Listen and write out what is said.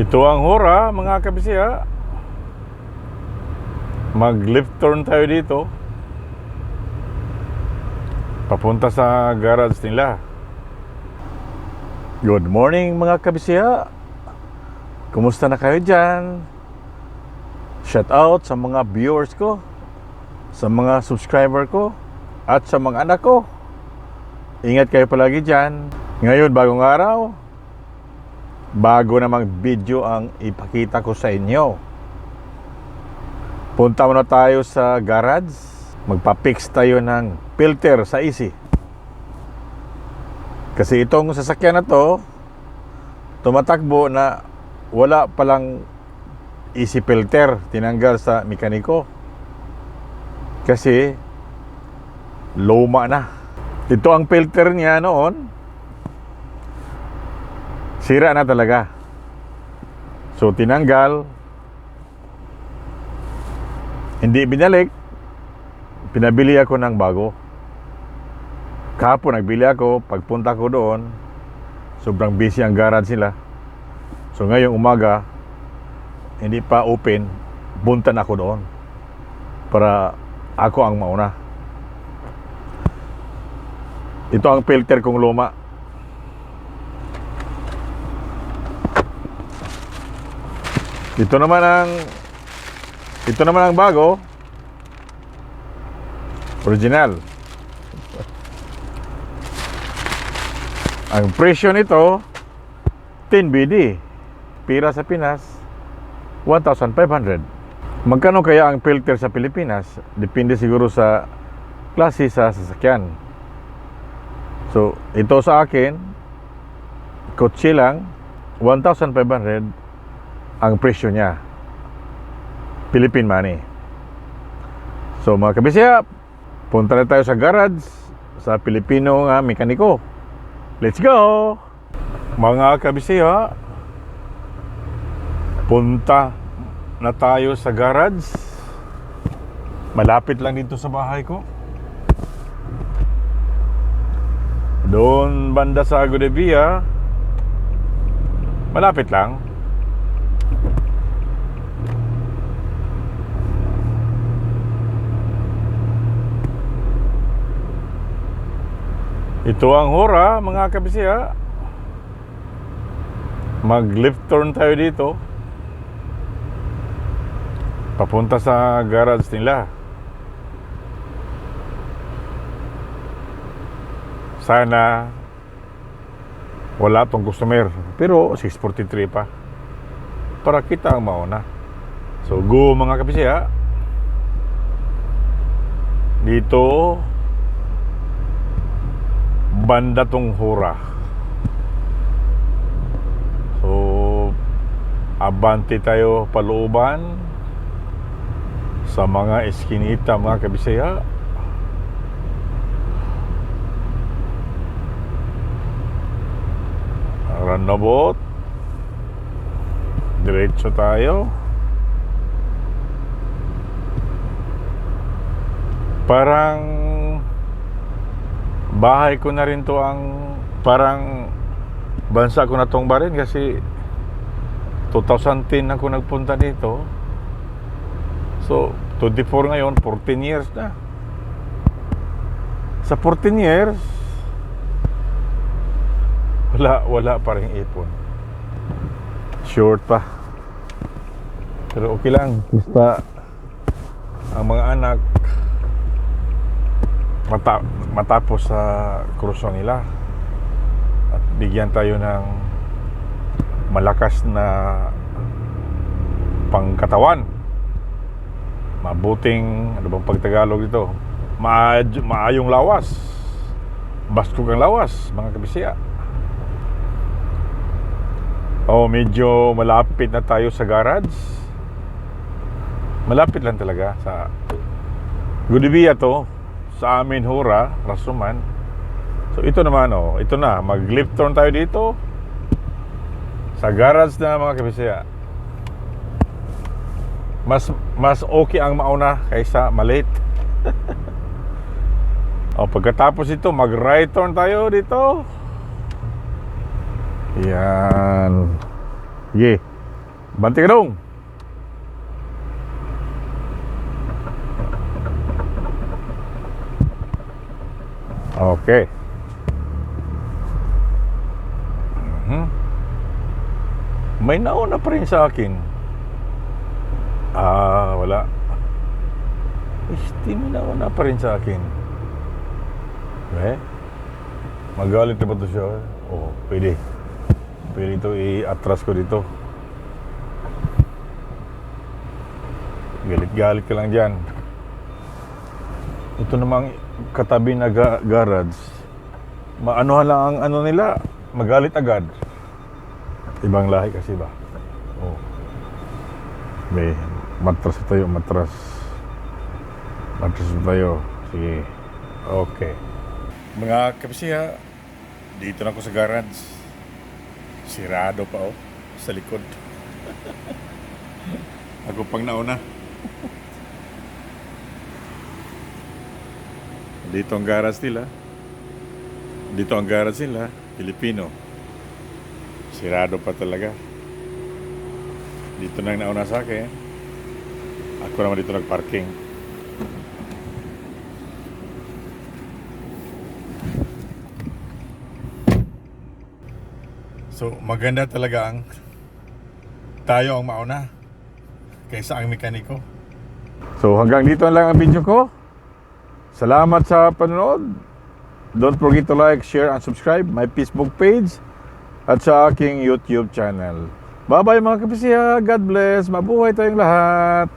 Ito ang hora, mga kabisya. Mag-left turn tayo dito. Papunta sa garage nila. Good morning, mga kabisya. Kumusta na kayo dyan? Shout out sa mga viewers ko, sa mga subscriber ko, at sa mga anak ko. Ingat kayo palagi dyan. Ngayon, bagong araw, bago namang video ang ipakita ko sa inyo. Punta muna tayo sa garage. Magpa-fix tayo ng filter sa Easy. Kasi itong sasakyan na to, tumatakbo na wala palang Easy filter. Tinanggal sa mekaniko. Kasi luma na. Ito ang filter niya noon. Sira na talaga. So tinanggal. Hindi binalik. Pinabili ako ng bago. Kahapon nagbili ako. Pagpunta ko doon, sobrang busy ang garage nila. So ngayong umaga, hindi pa open, buntan ako doon para ako ang mauna. Ito ang filter kong luma. Ito naman ang bago. Original. Ang presyo nito 10 BD. Pira sa Pinas 1,500. Magkano kaya ang filter sa Pilipinas? Depende siguro sa klase sa sasakyan. So, ito sa akin, kotse lang 1,500 ang presyo niya. Philippine money. So mga kabisya, punta na tayo sa garage sa Pilipino nga mekaniko. Let's go! Mga kabisya, punta na tayo sa garage. Malapit lang dito sa bahay ko. Doon banda sa Godevia, malapit lang. Ito ang hora, mga kabisya. Mag-left turn tayo dito. Papunta sa garage nila. Sana wala tong customer. Pero 6:43 pa. Para kita ang mauna. So go, mga kabisya. Dito banda tong hura. So abante tayo palooban sa mga eskinita, mga kabisaya. Roundabout. Diretso tayo. Parang bahay ko na rin to, ang parang bansa ko na tong barin kasi 2010 ako nagpunta dito. So 24 ngayon, 14 years na. Sa 14 years wala pa rin ipon. Short pa. Pero okay lang, basta ang mga anak matapos sa kurso nila at bigyan tayo ng malakas na pangkatawan, mabuting, ano bang pagtagalog dito, maayong lawas, baskog ang lawas, mga kabisya. Medyo malapit na tayo sa garage. Malapit lang talaga sa Godevia to. Sa amin hura, Rasuman. So ito naman, ito na, mag-left turn tayo dito sa garage na, mga kabisya. Mas okay ang mauna kaysa malate. Pagkatapos ito, mag-right turn tayo dito. Yan. Sige. Banti ka dong. Okay. May nauna pa rin sa akin. Wala. May nauna pa rin sa akin. Magalit na ba ito siya? Oo, pwede. Pwede ito i-atras ko dito. Galit-galit ka lang dyan. Ito namang katabi na garage. Maanuhan lang ang ano nila. Magalit agad. Ibang lahi kasi ba? Oh. May matras tayo, matras. Matras tayo. Sige. Okay. Mga kapisiya, dito na ako sa garage. Sirado pa sa likod. Ako pang nauna. Dito ang garage nila. Dito ang garage nila, Pilipino. Sirado pa talaga. Dito na nauna sa akin. Ako naman dito nagparking. So, maganda talaga ang tayo ang mauna kaysa ang mekaniko. So, hanggang dito lang ang video ko. Salamat sa panonood. Don't forget to like, share, and subscribe my Facebook page at sa aking YouTube channel. Bye-bye mga kapisiya. God bless. Mabuhay tayong lahat.